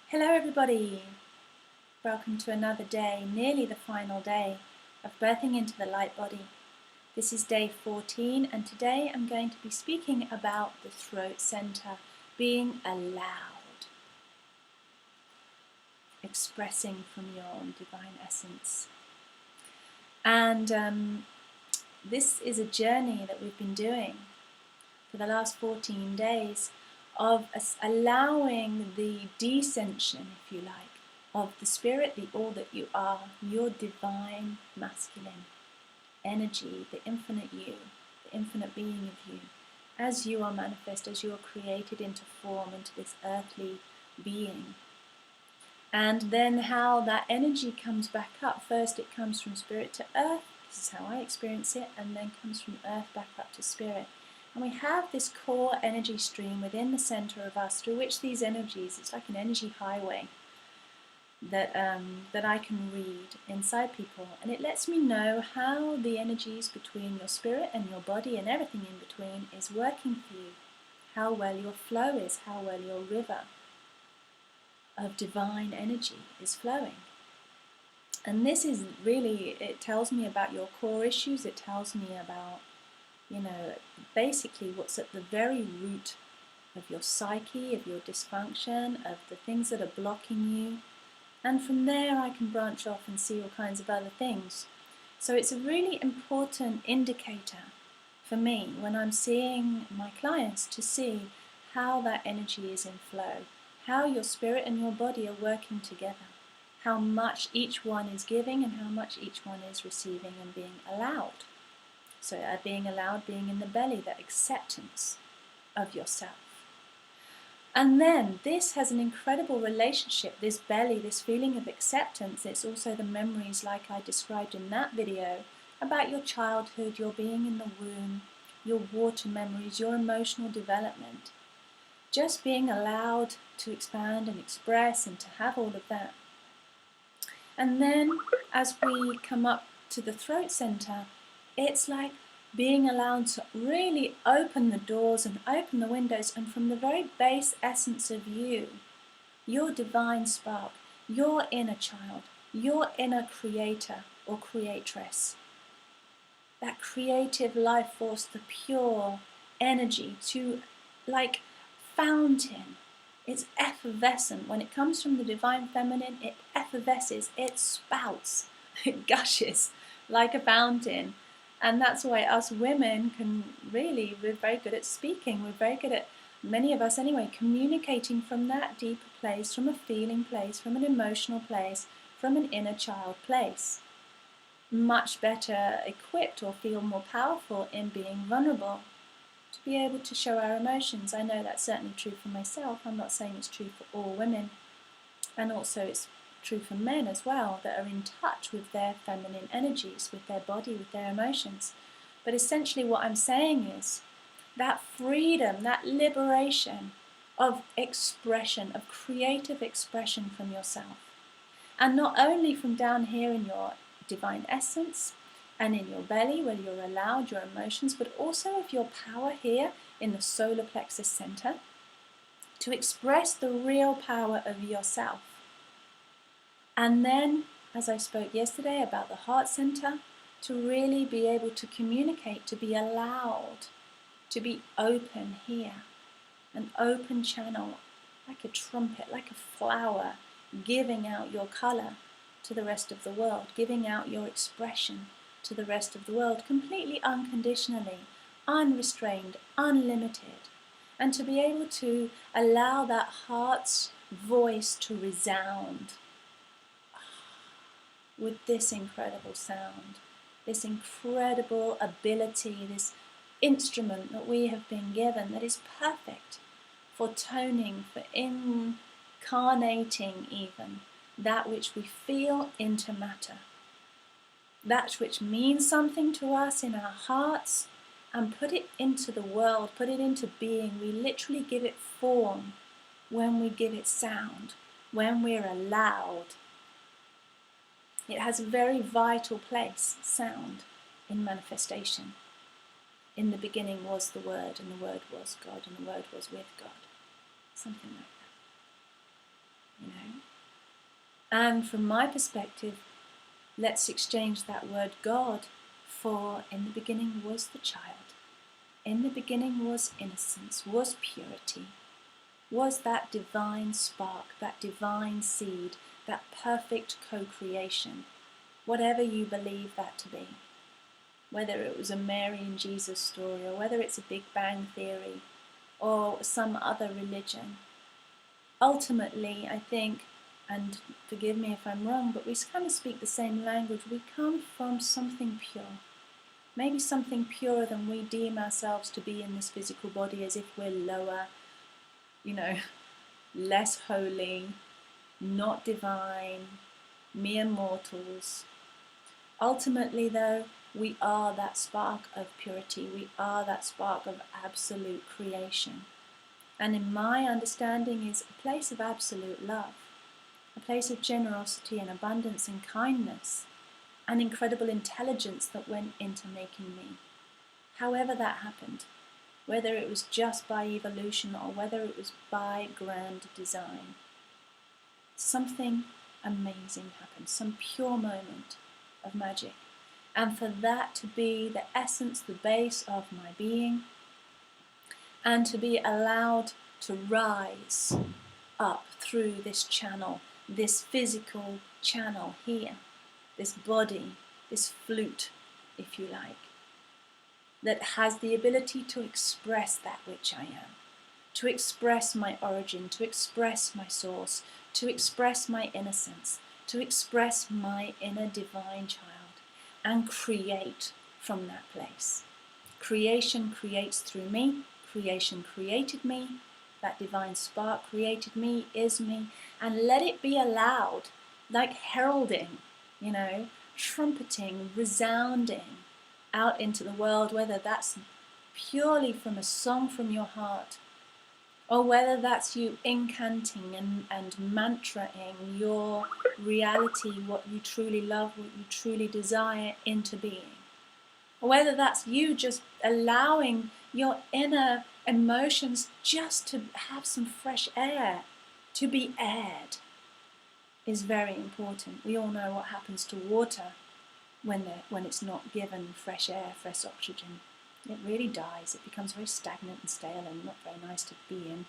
Hello everybody! Welcome to another day, nearly the final day of birthing into the light body. This is day 14 and today I'm going to be speaking about the throat center, being allowed, expressing from your divine essence. And this is a journey that we've been doing for the last 14 days of allowing the descension, if you like, of the spirit, the all that you are, your divine masculine energy, the infinite you, the infinite being of you, as you are manifest, as you are created into form, into this earthly being. And then how that energy comes back up. First it comes from spirit to earth, this is how I experience it, and then comes from earth back up to spirit. And we have this core energy stream within the center of us through which these energies, it's like an energy highway that I can read inside people. And it lets me know how the energies between your spirit and your body and everything in between is working for you. How well your flow is, how well your river of divine energy is flowing. And this is really, it tells me about your core issues, it tells me about, basically what's at the very root of your psyche, of your dysfunction, of the things that are blocking you. And from there I can branch off and see all kinds of other things. So it's a really important indicator for me when I'm seeing my clients to see how that energy is in flow, how your spirit and your body are working together, how much each one is giving and how much each one is receiving and being allowed. So being allowed, being in the belly, that acceptance of yourself. And then this has an incredible relationship, this belly, this feeling of acceptance. It's also the memories like I described in that video about your childhood, your being in the womb, your water memories, your emotional development. Just being allowed to expand and express and to have all of that. And then as we come up to the throat center, it's like being allowed to really open the doors and open the windows, and from the very base essence of you, your divine spark, your inner child, your inner creator or creatress, that creative life force, the pure energy, to like fountain. It's effervescent. When it comes from the divine feminine, it effervesces, it spouts, it gushes like a fountain. And that's why us women can really, we're very good at speaking, we're very good at, many of us anyway, communicating from that deeper place, from a feeling place, from an emotional place, from an inner child place. Much better equipped or feel more powerful in being vulnerable, to be able to show our emotions. I know that's certainly true for myself. I'm not saying it's true for all women. And also it's true for men as well, that are in touch with their feminine energies, with their body, with their emotions. But essentially what I'm saying is that freedom, that liberation of expression, of creative expression from yourself. And not only from down here in your divine essence and in your belly where you're allowed your emotions, but also of your power here in the solar plexus center to express the real power of yourself. And then, as I spoke yesterday about the heart center, to really be able to communicate, to be allowed, to be open here, an open channel, like a trumpet, like a flower, giving out your color to the rest of the world, giving out your expression to the rest of the world, completely unconditionally, unrestrained, unlimited. And to be able to allow that heart's voice to resound with this incredible sound, this incredible ability, this instrument that we have been given that is perfect for toning, for incarnating even that which we feel into matter, that which means something to us in our hearts, and put it into the world, put it into being. We literally give it form when we give it sound, when we're allowed. It has a very vital place, sound, in manifestation. In the beginning was the Word, and the Word was God, and the Word was with God. Something like that. And from my perspective, let's exchange that word God for in the beginning was the child. In the beginning was innocence, was purity, was that divine spark, that divine seed, that perfect co-creation, whatever you believe that to be. Whether it was a Mary and Jesus story, or whether it's a Big Bang theory, or some other religion. Ultimately, I think, and forgive me if I'm wrong, but we kind of speak the same language. We come from something pure. Maybe something purer than we deem ourselves to be in this physical body, as if we're lower, less holy, not divine, mere mortals. Ultimately, though, we are that spark of purity. We are that spark of absolute creation. And in my understanding is a place of absolute love, a place of generosity and abundance and kindness, and incredible intelligence that went into making me. However that happened, whether it was just by evolution or whether it was by grand design, something amazing happened, some pure moment of magic. And for that to be the essence, the base of my being, and to be allowed to rise up through this channel, this physical channel here, this body, this flute, if you like, that has the ability to express that which I am, to express my origin, to express my source, to express my innocence, to express my inner divine child, and create from that place. Creation creates through me. Creation created me. That divine spark created me, is me. And let it be allowed, like heralding, trumpeting, resounding out into the world, whether that's purely from a song from your heart, or whether that's you incanting and mantraing your reality, what you truly love, what you truly desire into being. Or whether that's you just allowing your inner emotions just to have some fresh air, to be aired, is very important. We all know what happens to water when it's not given fresh air, fresh oxygen. It really dies. It becomes very stagnant and stale and not very nice to be in.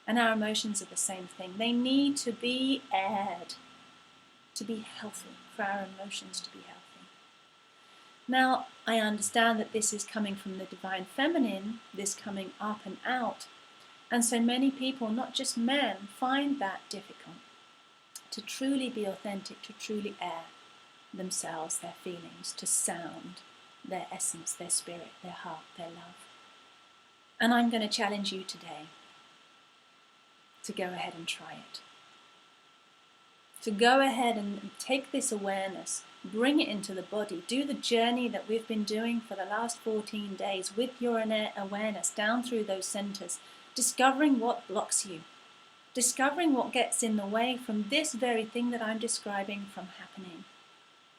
And our emotions are the same thing. They need to be aired to be healthy, for our emotions to be healthy. Now, I understand that this is coming from the divine feminine, this coming up and out. And so many people, not just men, find that difficult to truly be authentic, to truly air themselves, their feelings, to sound their essence, their spirit, their heart, their love. And I'm going to challenge you today to go ahead and try it. To go ahead and take this awareness, bring it into the body, do the journey that we've been doing for the last 14 days with your awareness down through those centers, discovering what blocks you, discovering what gets in the way from this very thing that I'm describing from happening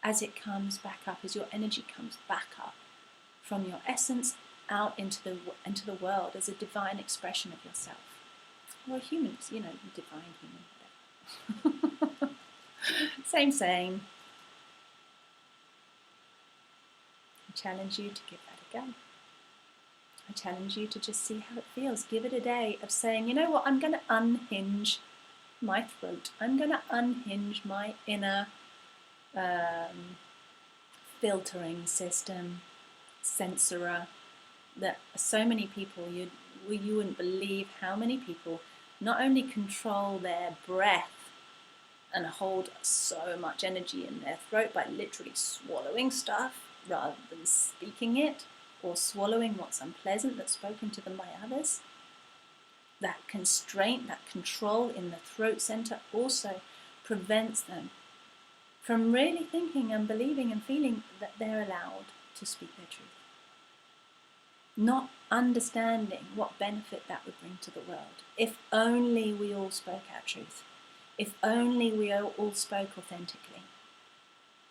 as it comes back up, as your energy comes back up from your essence out into the world as a divine expression of yourself. Or humans, divine human, whatever. Same. I challenge you to give that a go. I challenge you to just see how it feels. Give it a day of saying, you know what, I'm going to unhinge my throat. I'm going to unhinge my inner filtering system, censorer, that so many people, you wouldn't believe how many people not only control their breath and hold so much energy in their throat by literally swallowing stuff rather than speaking it, or swallowing what's unpleasant that's spoken to them by others. That constraint, that control in the throat center also prevents them from really thinking and believing and feeling that they're allowed to speak their truth. Not understanding what benefit that would bring to the world. If only we all spoke our truth. If only we all spoke authentically.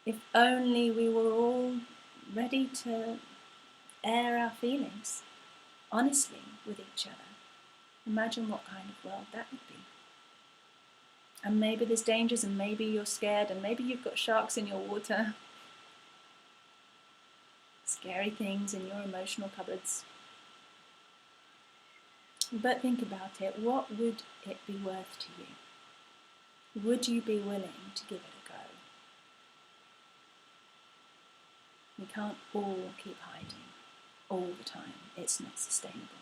If only we were all ready to air our feelings honestly with each other. Imagine what kind of world that would be. And maybe there's dangers, and maybe you're scared, and maybe you've got sharks in your water. Scary things in your emotional cupboards. But think about it. What would it be worth to you? Would you be willing to give it a go? We can't all keep hiding all the time. It's not sustainable.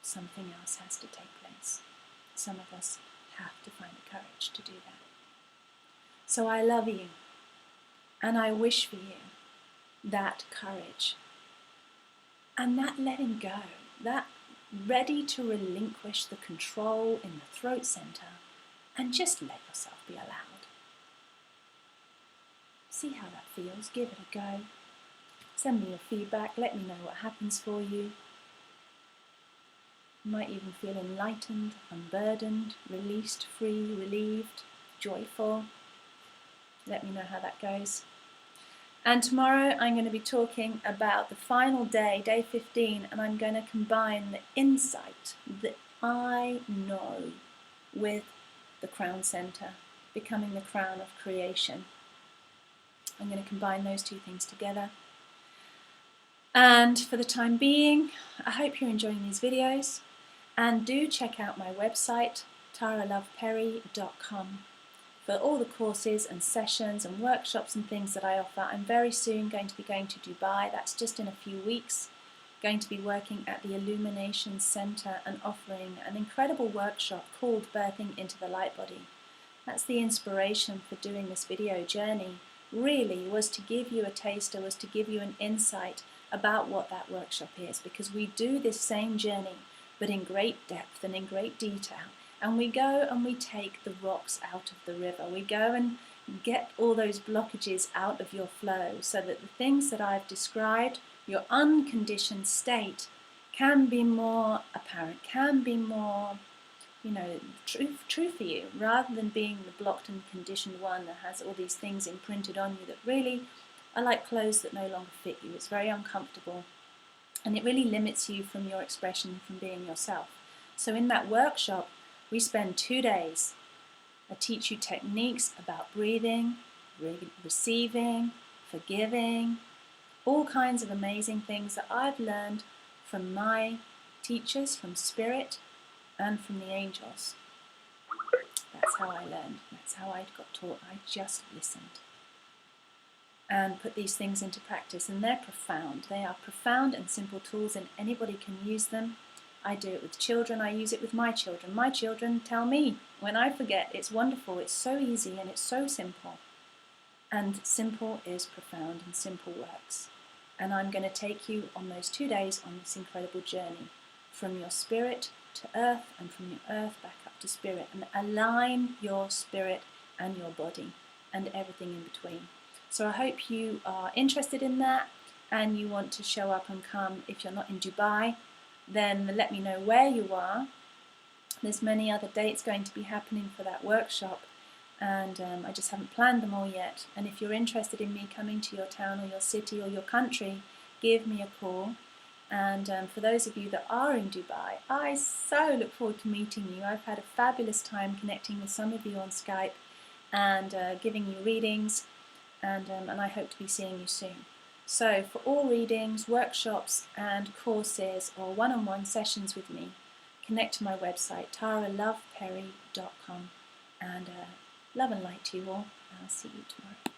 Something else has to take place. Some of us have to find the courage to do that. So I love you, and I wish for you that courage and that letting go, that ready to relinquish the control in the throat center and just let yourself be allowed. See how that feels. Give it a go. Send me your feedback. Let me know what happens for you. You might even feel enlightened, unburdened, released, free, relieved, joyful. Let me know how that goes. And tomorrow I'm going to be talking about the final day, day 15, and I'm going to combine the insight that I know with the crown center, becoming the crown of creation. I'm going to combine those two things together. And for the time being, I hope you're enjoying these videos. And do check out my website, taralovperry.com. for all the courses and sessions and workshops and things that I offer. I'm very soon going to be going to Dubai. That's just in a few weeks. Going to be working at the Illumination Center and offering an incredible workshop called Birthing into the Light Body. That's the inspiration for doing this video journey. Really was to give you a taster, was to give you an insight about what that workshop is, because we do this same journey but in great depth and in great detail. And we go and we take the rocks out of the river. We go and get all those blockages out of your flow so that the things that I've described, your unconditioned state, can be more apparent, can be more, true for you, rather than being the blocked and conditioned one that has all these things imprinted on you that really are like clothes that no longer fit you. It's very uncomfortable and it really limits you from your expression, from being yourself. So in that workshop, we spend 2 days. I teach you techniques about breathing, receiving, forgiving, all kinds of amazing things that I've learned from my teachers, from Spirit, and from the angels. That's how I learned. That's how I got taught. I just listened and put these things into practice. And they're profound. They are profound and simple tools, and anybody can use them. I do it with children. I use it with my children. My children tell me when I forget. It's wonderful. It's so easy and it's so simple. And simple is profound, and simple works. And I'm going to take you on those 2 days on this incredible journey from your spirit to earth, and from your earth back up to spirit, and align your spirit and your body and everything in between. So I hope you are interested in that and you want to show up and come. If you're not in Dubai, then let me know where you are. There's many other dates going to be happening for that workshop, and I just haven't planned them all yet. And if you're interested in me coming to your town or your city or your country, give me a call. And for those of you that are in Dubai, I so look forward to meeting you. I've had a fabulous time connecting with some of you on Skype and giving you readings, and I hope to be seeing you soon. So for all readings, workshops and courses or one-on-one sessions with me, connect to my website, taralovperry.com. And love and light to you all, and I'll see you tomorrow.